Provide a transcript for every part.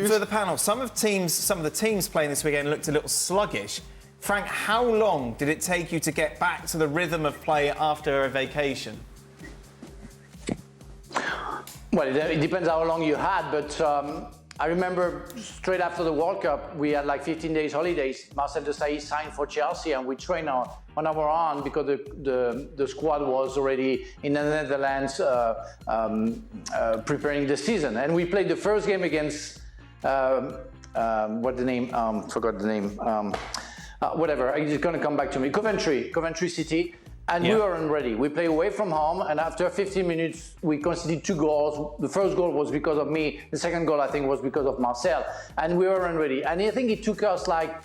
For the panel, some of the teams playing this weekend looked a little sluggish. Frank, how long did it take you to get back to the rhythm of play after a vacation? Well, it depends how long you had, but I remember straight after the World Cup, we had like 15 days holidays. Marcel Desailly signed for Chelsea, and we trained on our own because the squad was already in the Netherlands preparing the season. And we played the first game against forgot the name. Whatever, it's going to come back to me. Coventry City. And we weren't ready. We play away from home, and after 15 minutes, we conceded 2 goals. The first goal was because of me. The second goal, I think, was because of Marcel. And we weren't ready. And I think it took us like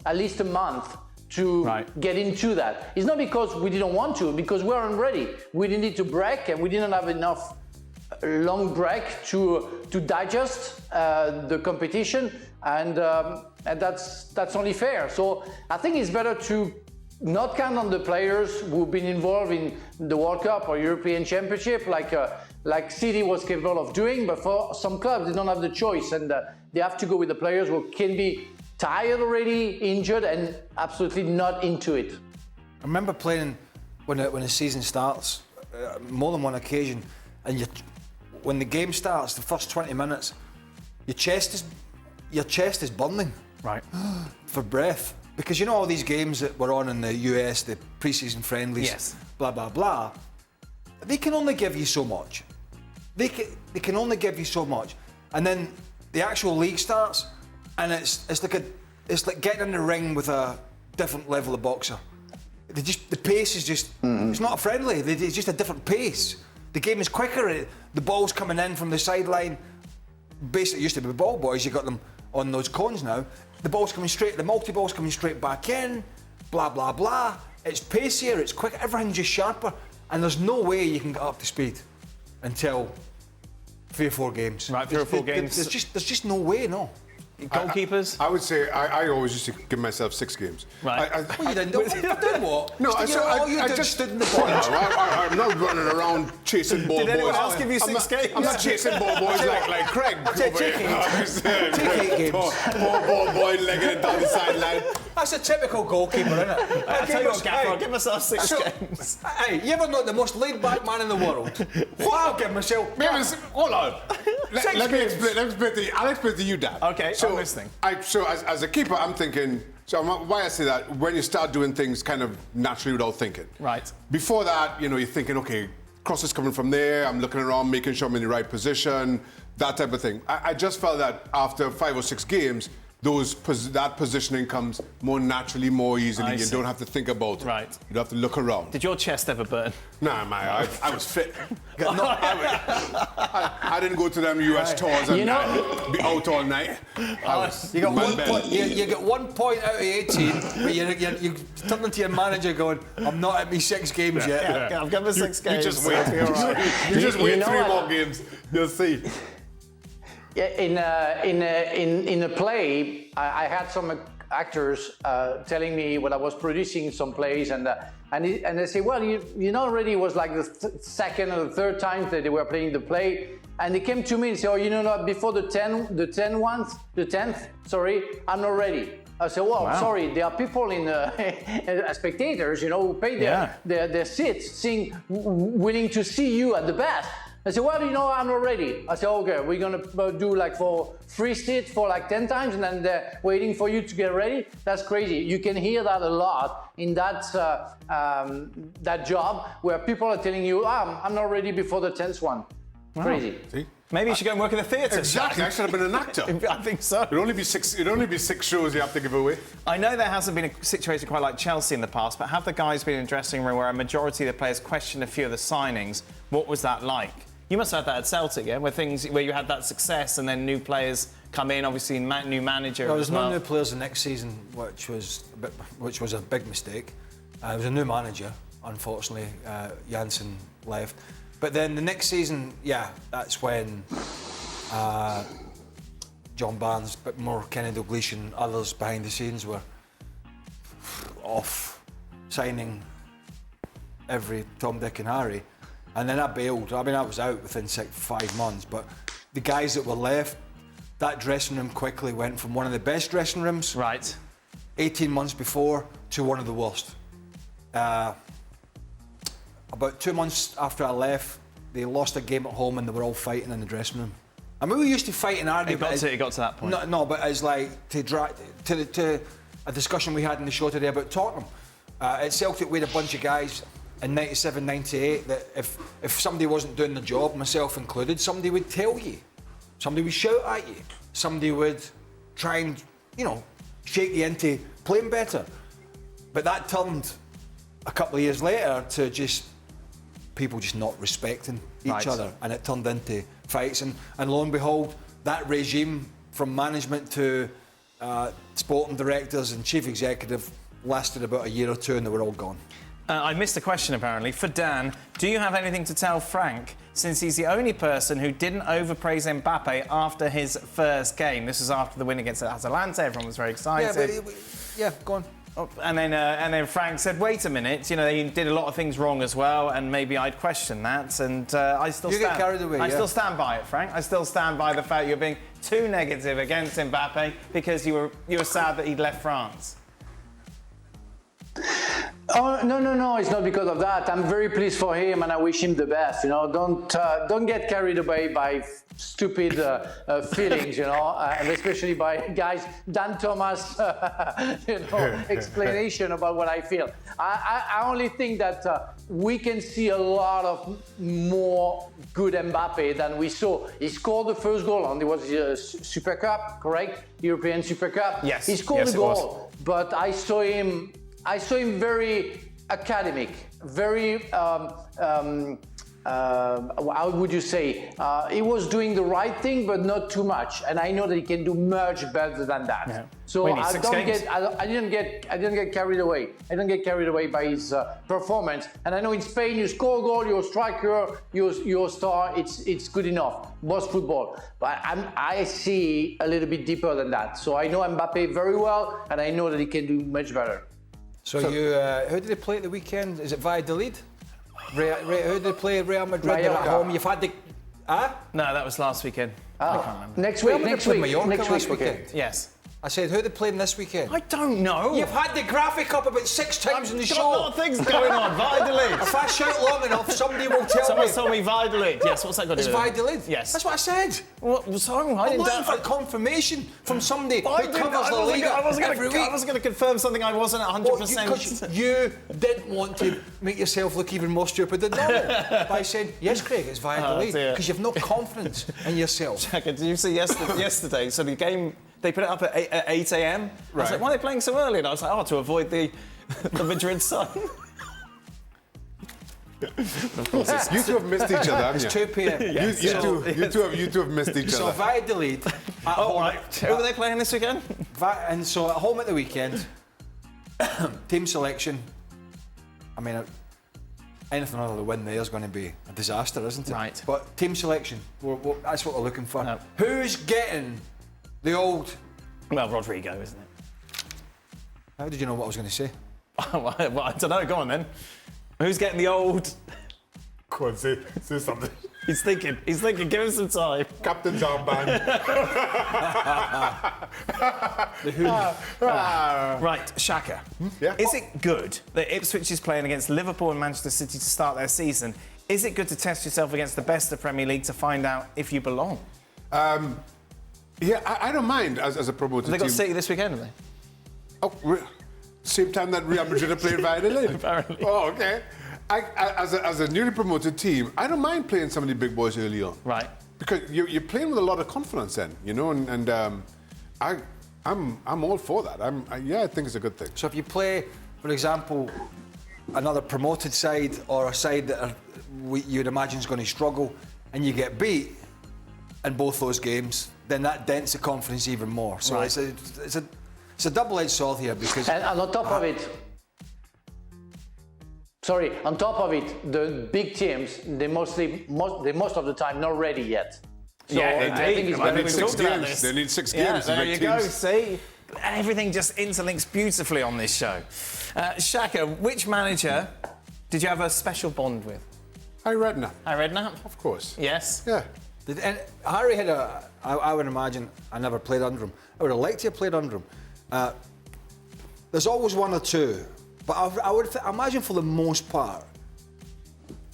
at least a month to get into that. It's not because we didn't want to, because we weren't ready. We needed to break, and we didn't have enough long break to digest the competition, and that's only fair. So I think it's better to not count on the players who've been involved in the World Cup or European Championship, like City was capable of doing. But for some clubs, they don't have the choice, and they have to go with the players who can be tired already, injured, and absolutely not into it. I remember playing when the season starts, more than one occasion, and when the game starts, the first 20 minutes, your chest is burning, for breath. Because you know all these games that were on in the US, the pre-season friendlies, blah, blah, blah, they can only give you so much. They can only give you so much. And then the actual league starts, and it's like getting in the ring with a different level of boxer. The pace is just, it's not a friendly, it's just a different pace. The game is quicker, the ball's coming in from the sideline. Basically, it used to be ball boys, you got them on those cones now. The ball's coming straight, the multi-ball's coming straight back in, blah, blah, blah. It's pacier, it's quick, everything's just sharper, and there's no way you can get up to speed until 3 or 4 games. 3 or 4 games. There's just no way, no. Goalkeepers? I would say I always used to give myself 6 games. Well, you didn't do what? No, I just stood in the point. I'm not running around chasing ball boys. Did anyone else give you 6 games? I'm not chasing ball boys like Craig. Take 8 games. Ball boy legging it down the sideline. That's a typical goalkeeper, isn't it? I tell you what, Gaffer, I'll give myself 6 games. Hey, you ever not the most laid-back man in the world? I'll give myself... Hold on. Let me explain to you. I'll explain to you, Dad. Okay, I'm listening. So as a keeper, I'm thinking... So why I say that, when you start doing things kind of naturally without thinking. Right. Before that, you're thinking, okay, cross is coming from there, I'm looking around, making sure I'm in the right position, that type of thing. I just felt that after 5 or 6 games, that positioning comes more naturally, more easily. You don't have to think about it. Right. You don't have to look around. Did your chest ever burn? Nah, man, I was fit. I didn't go to them US tours and be out all night. You got 1 point. You get 1 point out of 18, but you turn into your manager going, "I'm not at me 6 games yet." Yeah, I've given me 6 games. You just wait. You just wait 3 more games. You'll see. In a play, I had some actors telling me when I was producing some plays, and they say, well, already it was like the second or the third time that they were playing the play, and they came to me and said, before the 10th, I'm not ready. I said, well, wow. Sorry, there are people spectators, who pay their seats, willing to see you at the best. I said, well, I'm not ready. I said, okay, we're going to do like for free seats for like 10 times and then they're waiting for you to get ready. That's crazy. You can hear that a lot in that job where people are telling you, I'm not ready before the 10th one. Wow. Crazy. See? Maybe you should go and work in the theatre. Exactly. I should have been an actor. I think so. It'd only be 6 shows you have to give away. I know there hasn't been a situation quite like Chelsea in the past, but have the guys been in the dressing room where a majority of the players questioned a few of the signings? What was that like? You must have had that at Celtic, yeah, where you had that success and then new players come in, obviously new manager. There was no new players the next season, which was a big mistake. There was a new manager, unfortunately. Janssen left. But then the next season, that's when John Barnes, but more Kenny Dalglish and others behind the scenes were off signing every Tom, Dick and Harry. And then I bailed. I mean, I was out within 5 months, but the guys that were left that dressing room quickly went from one of the best dressing rooms, Right. 18 months before, to one of the worst. About 2 months after I left, they lost a game at home and they were all fighting in the dressing room. I mean, we used to fight and argue. It got to that point. No, but it's like to a discussion we had in the show today about Tottenham. At Celtic, we had a bunch of guys in 97, 98 that if somebody wasn't doing the job, myself included, somebody would tell you. Somebody would shout at you. Somebody would try and, shake you into playing better. But that turned a couple of years later to just people just not respecting each other, and it turned into fights. And lo and behold, that regime from management to sporting directors and chief executive lasted about a year or two, and they were all gone. I missed a question, apparently. For Dan, do you have anything to tell Frank, since he's the only person who didn't overpraise Mbappe after his first game? This was after the win against Atalanta. Everyone was very excited. Yeah, go on. And then Frank said, wait a minute, he did a lot of things wrong as well, and maybe I'd question that. And I still get carried away, I still stand by it, Frank. I still stand by the fact you're being too negative against Mbappe because you were sad that he'd left France. Oh, no, it's not because of that. I'm very pleased for him and I wish him the best. Don't get carried away by stupid feelings, and especially by guys, Dan Thomas, explanation about what I feel. I only think that we can see a lot of more good Mbappe than we saw. He scored the first goal and it was Super Cup, correct? European Super Cup. Yes. He scored the goal, but I saw him very academic, very, how would you say? He was doing the right thing, but not too much. And I know that he can do much better than that. Yeah. So I didn't get carried away. I didn't get carried away by his performance. And I know in Spain, you score a goal, you're a striker, you're a star. It's good enough. Most football. But I see a little bit deeper than that. So I know Mbappe very well, and I know that he can do much better. So you, who did they play at the weekend? Is it Valladolid? Who did they play? Real Madrid. They're at home. You've had the. No, that was last weekend. I can't remember. Next weekend. Yes. I said, who are they playing this weekend? I don't know. You've had the graphic up about 6 times in the show. Got a lot of things going on. Valladolid. If I shout long enough, somebody will tell me. Someone told me Valladolid. Yes, what's that got to do with it? It's Valladolid? Yes. That's what I said. What? Sorry, I'm looking for confirmation from somebody who covers the league every week. I wasn't going to confirm something I wasn't 100%. Because you didn't want to make yourself look even more stupid than normal by saying, yes, Craig, it's Valladolid. Because you've no confidence in yourself. Shaka, did you see yesterday? So the game, they put it up at 8 a.m. I was like, why are they playing so early? And I was like, to avoid the Madrid sun. Of course, you two have missed each other, haven't you? It's 2 p.m. Yes. You two have missed each So other. Valladolid at home. Right. Who are they playing this weekend? And so at home at the weekend, team selection. I mean, anything other than a win there is going to be a disaster, isn't it? Right. But team selection, that's what we're looking for. No. Who's getting the old... Well, Rodrigo, isn't it? How did you know what I was going to say? Well, I don't know. Go on then. Who's getting the old? Go on, say something. He's thinking. Give him some time. Captain's armband. Right, Shaka. Yeah? Is it good that Ipswich is playing against Liverpool and Manchester City to start their season? Is it good to test yourself against the best of Premier League to find out if you belong? Yeah, I don't mind as a promoted team. They got City this weekend, have they? Oh, same time that Real Madrid are playing Valladolid. Apparently. Oh, okay. As a newly promoted team, I don't mind playing some of the big boys early on. Right. Because you're playing with a lot of confidence then, and I'm all for that. I think it's a good thing. So if you play, for example, another promoted side or a side that you'd imagine is going to struggle, and you get beat in both those games, then that dents the confidence even more. So right. it's a double-edged sword here because... And on top of it, the big teams, they most of the time not ready yet. So I think it's They need 6 games. They need 6 games. There you go. See, everything just interlinks beautifully on this show. Shaka, which manager did you have a special bond with? Redknapp. Redknapp? Of course. Yes. Yeah. And Harry had I would imagine, I never played under him. I would have liked to have played under him. There's always one or two, but I would imagine for the most part,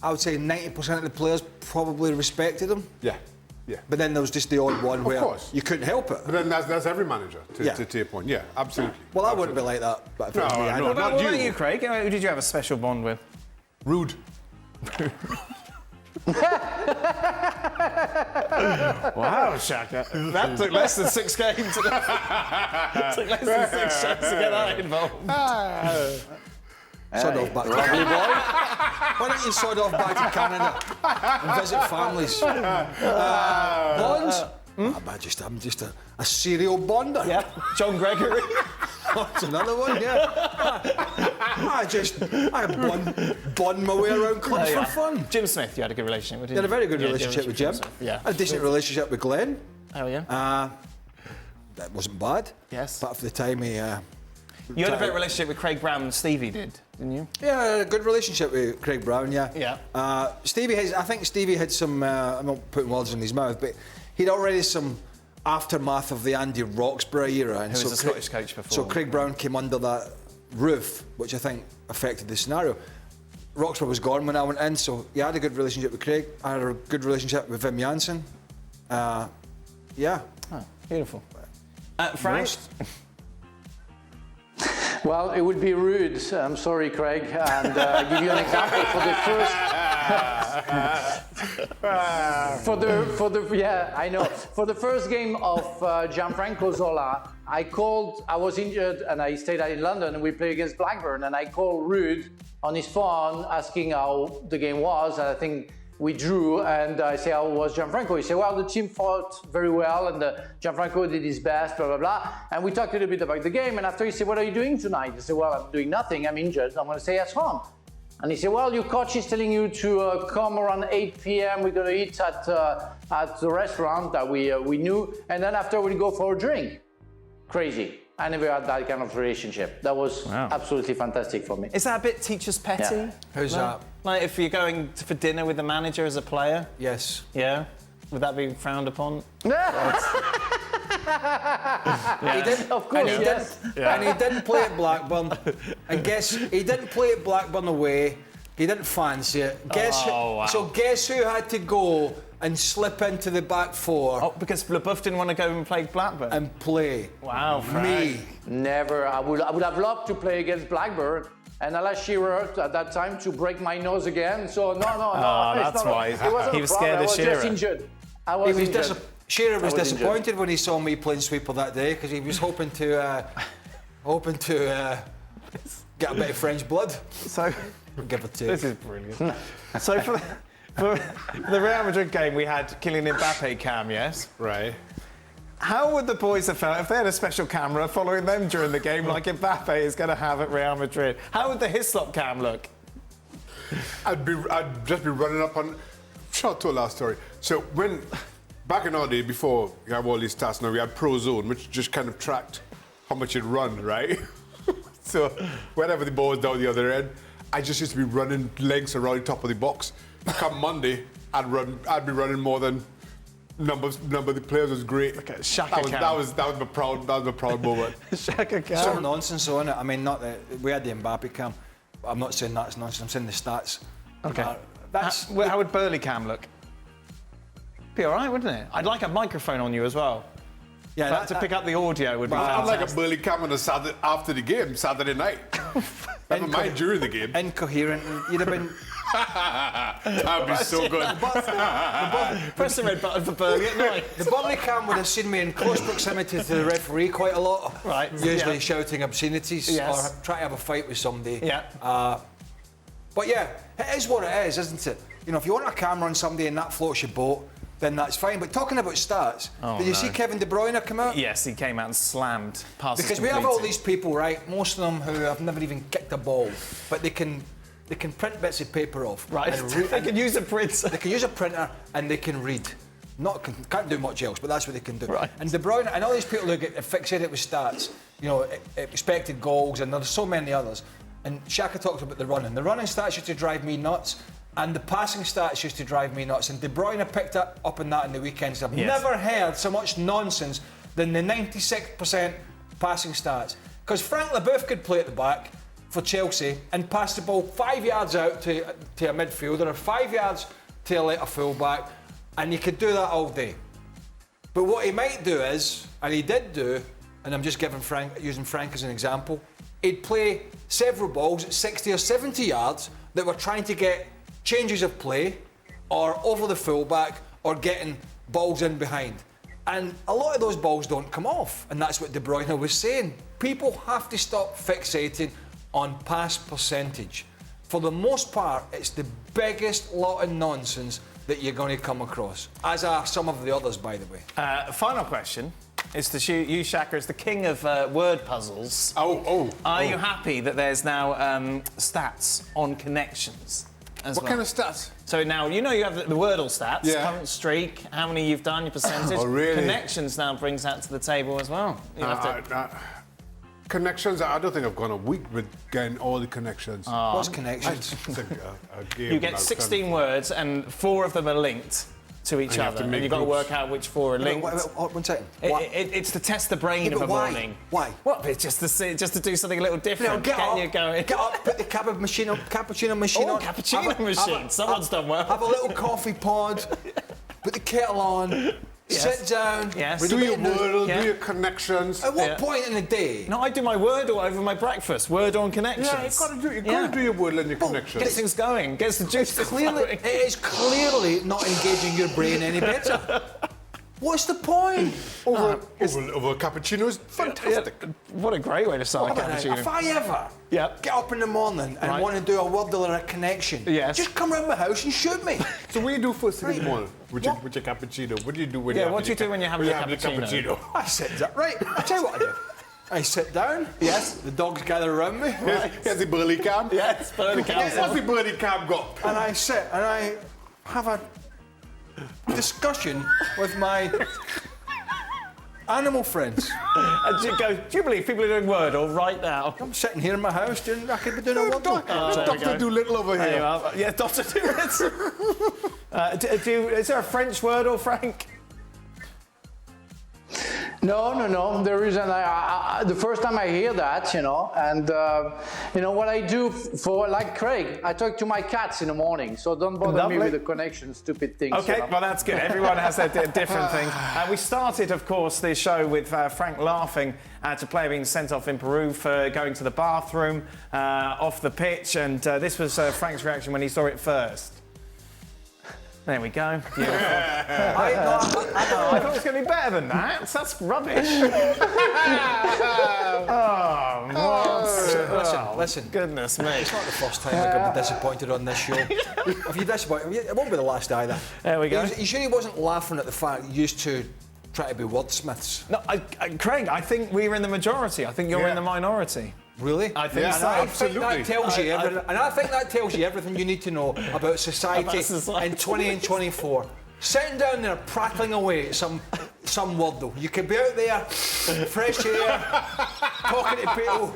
I would say 90% of the players probably respected him. Yeah. Yeah. But then there was just the odd one where you couldn't help it. But then that's every manager, to your point. Yeah, absolutely. Well, I wouldn't be like that. But if it was me, No, I'd- What about you, Craig? Who did you have a special bond with? Rude. Wow, Shaka. That took less than 6 games. Took less than 6 shots to get that involved. Sod off back. Lovely boy. Why don't you sod off back to Canada and visit families? Bonds? I'm just a serial bonder. Yeah, John Gregory. That's another one, yeah. I bond my way around clubs for fun. Jim Smith, you had a good relationship with him. You had a very good relationship with Jim. Yeah. A decent relationship with Glenn. Oh, yeah. That wasn't bad. Yes. But for the time he... You had a better relationship with Craig Brown than Stevie did, didn't you? Yeah, I had a good relationship with Craig Brown, yeah. Yeah. I think Stevie had some, I'm not putting words in his mouth, but he'd already some aftermath of the Andy Roxburgh era. And Who was a Scottish coach before. So Craig Brown came under that roof, which I think affected the scenario. Roxburgh was gone when I went in, so he had a good relationship with Craig. I had a good relationship with Wim Jansen. Yeah. Oh, beautiful. Frank? Well, it would be rude. I'm sorry, Craig, and I'll give you an example for the first. For the first game of Gianfranco Zola, I was injured and I stayed in London and we played against Blackburn, and I called Ruud on his phone asking how the game was, and I think we drew, and I say, how was Gianfranco? He said, well, the team fought very well, and Gianfranco did his best, blah, blah, blah. And we talked a little bit about the game, and after he said, what are you doing tonight? I said, well, I'm doing nothing, I'm injured, I'm going to stay at home. And he said, well, your coach is telling you to come around 8 p.m., we're going to eat at the restaurant that we knew, and then after we'll go for a drink. Crazy. I never had that kind of relationship. That was absolutely fantastic for me. Is that a bit teacher's petty? Yeah. Who's that? Like if you're going for dinner with the manager as a player? Yes. Yeah? Would that be frowned upon? He did, Of course, yes. And he didn't play at Blackburn. And guess he didn't play at Blackburn away. He didn't fancy it. So guess who had to go and slip into the back four? Oh, because Leboeuf didn't want to go and play Blackburn? And play. Wow, Frank. Me. Never. I would have loved to play against Blackburn. And I asked Shearer at that time to break my nose again. So no. That's why. He was scared of Shearer. I was just injured. I was injured. Shearer was injured. disappointed when he saw me playing sweeper that day because he was hoping to get a bit of French blood. So, Give or take. this is brilliant. So for the Real Madrid game, we had Kylian Mbappe cam, yes? Right. How would the boys have felt if they had a special camera following them during the game like Mbappe is going to have at Real Madrid? How would the Hislop cam look? I'd just be running up on. Short to a last story. So back in our day, before you have all these stats now, we had Pro Zone, which just kind of tracked how much you'd run, right? So whenever the ball was down the other end, I just used to be running legs around the top of the box. Come Monday, I'd be running more than number of the players. Was great. Okay, Shaka that was my proud moment. Shaka cam. Some nonsense on it. I mean, not that we had the Mbappe cam. I'm not saying that's nonsense. I'm saying the stats. Okay. That's How would Burley cam look? Be all right, wouldn't it? I'd like a microphone on you as well. yeah. To pick up the audio would be I'd like a fantastic. Burley cam on a Saturday after the game, Saturday night. Never mind during the game. incoherent. You'd have been. That'd be so good. Press the red button for Burley at night. The Burley cam would have seen me in close proximity to the referee quite a lot. Right, Usually yeah. shouting obscenities Yes. or trying to have a fight with somebody. Yeah. But yeah, it is what it is, isn't it? You know, if you want a camera on somebody and that floats your boat, then that's fine. But talking about stats, did you see Kevin De Bruyne come out? Yes, he came out and slammed passes Because we have all completed. these people, right? Most of them who have never even kicked a ball, but they can print bits of paper off. Right, and they can use a printer. They can use a printer and they can read. Can't do much else, but that's what they can do. Right. And De Bruyne, and all these people who get fixated with stats, you know, expected goals, and there's so many others. And Shaka talked about the running. The running stats used to drive me nuts. And the passing stats used to drive me nuts. And De Bruyne picked up on that in the weekends. I've Yes. never heard so much nonsense than the 96% passing stats. Because Frank Leboeuf could play at the back for Chelsea and pass the ball 5 yards out to a midfielder or 5 yards to a full-back, and you could do that all day. But what he might do is, and he did do, and I'm just using Frank as an example, he'd play several balls at 60 or 70 yards that were trying to get changes of play or over the full-back or getting balls in behind. And a lot of those balls don't come off, and that's what De Bruyne was saying. People have to stop fixating on pass percentage. For the most part, it's the biggest lot of nonsense that you're going to come across, as are some of the others, by the way. Final question is to you, Shaka, as the king of word puzzles. Are you happy that there's now stats on connections as What well? kind of stats? So now, you know you have the Wordle stats, Yeah. current streak, how many you've done, your percentage. Oh, really? Connections now brings that to the table as well. You have to... Connections, I don't think I've gone a week with getting all the connections. What's connections? It's a game You get about 16 words and 4 of them are linked to each And you have other. to make And you've got to groups. work out which 4 are linked. One second. It's to test the brain Yeah, of a but why? morning. Why? Well, it's just to do something a little different. Get Getting up, you going. get up, put the cappuccino machine Oh, on. cappuccino machine. Someone's done well. Have a little coffee pod, put the kettle on, Yes. sit down. Yes. read Do a your bit of news. Wordle, Yeah. do your connections. At what Yeah. point in the day? No, I do my Wordle over my breakfast. Wordle on connections. Yeah, you've got to do your Wordle and your connections. Gets things going. Gets the juices Clearly, flowing. it is clearly not engaging your brain any better. What's the point? Over a cappuccino is fantastic. Yeah, what a great way to start a cappuccino. If I ever Yep. get up in the morning and Right. want to do a Wordle or a connection, Yes. just come round my house and shoot me. So what do you do first thing in the Right. morning with your cappuccino? What do you do when Yeah, you have what do you do when you have your cappuccino? I sit down. Right, I'll tell you what I do. I sit down. Yes. The dogs gather around me. Here's the Burley cam. Yes, Burley What's Council. the Burley cam got? And I sit and I have a discussion with my animal friends. And you go, do you believe people are doing Wordle right now? I'm sitting here in my house doing, I could be doing a Wordle. there we Dr. go. Doolittle over There you here. are. Yeah, Dr. Doolittle. Is there a French Wordle, Frank? No. The reason the first time I hear that, and what I do for, like Craig, I talk to my cats in the morning, so don't bother Lovely. me with the connection, stupid things. Okay, well that's good. Everyone has their different thing. We started, of course, the show with Frank laughing at a player being sent off in Peru for going to the bathroom off the pitch, and this was Frank's reaction when he saw it first. There we go. Beautiful. I thought it was going to be better than that. That's rubbish. Listen. Goodness me. It's not the first time I'm going to be disappointed on this show. If you're disappointed, it won't be the last either. There we go. He sure he wasn't laughing at the fact he used to try to be wordsmiths? No, Craig, I think we were in the majority. I think you're in the minority. Really? I think so. I think absolutely. that tells you everything, and I think that tells you everything you need to know about society, About society. in 20 and 24. Sitting down there prattling away at some Wordle. You could be out there, fresh air, talking to people.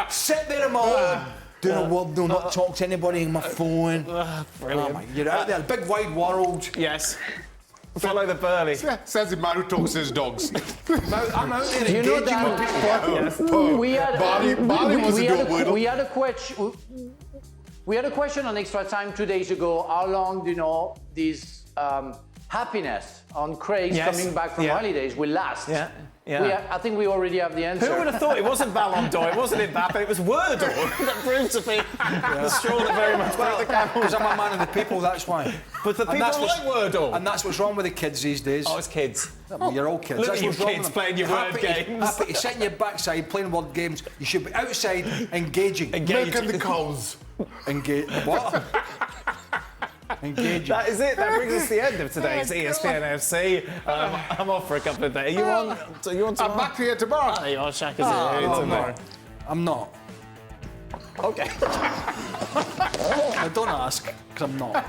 Sit there in my home, doing a Wordle, not talk to anybody on my phone. Brilliant. You're out there, big wide world. Yes. Follow the Burley. Says the man who talks to his dogs. I'm out there You know engaging with people. that we had Barley wants to do a Wordle. we had a question on Extra Time 2 days ago. How long do this happiness on Craig's Yes. coming back from Yeah. holidays will last? Yeah. Yeah. I think we already have the answer. Who would have thought it wasn't Ballon d'Or, it wasn't Mbappe, it was Wordle that proved to be the straw that very much broke the camel's Because I'm a man of the people, that's why. But the And people that's what's- like Wordle. And that's what's wrong with the kids these days. Oh, it's kids. Well, you're all kids. Look That's at you what's wrong kids with them. playing your word games. Happy to sit in your backside playing word games. You should be outside engaging. Milking the cows. Engage. What? Engaging. That is it. That brings us to the end of today's ESPN FC. I'm off for a couple of days. Are you on? Are you on tomorrow? I'm back here tomorrow. There you are, Shaka's here no, tomorrow. I'm not. Okay. I don't ask, because I'm not.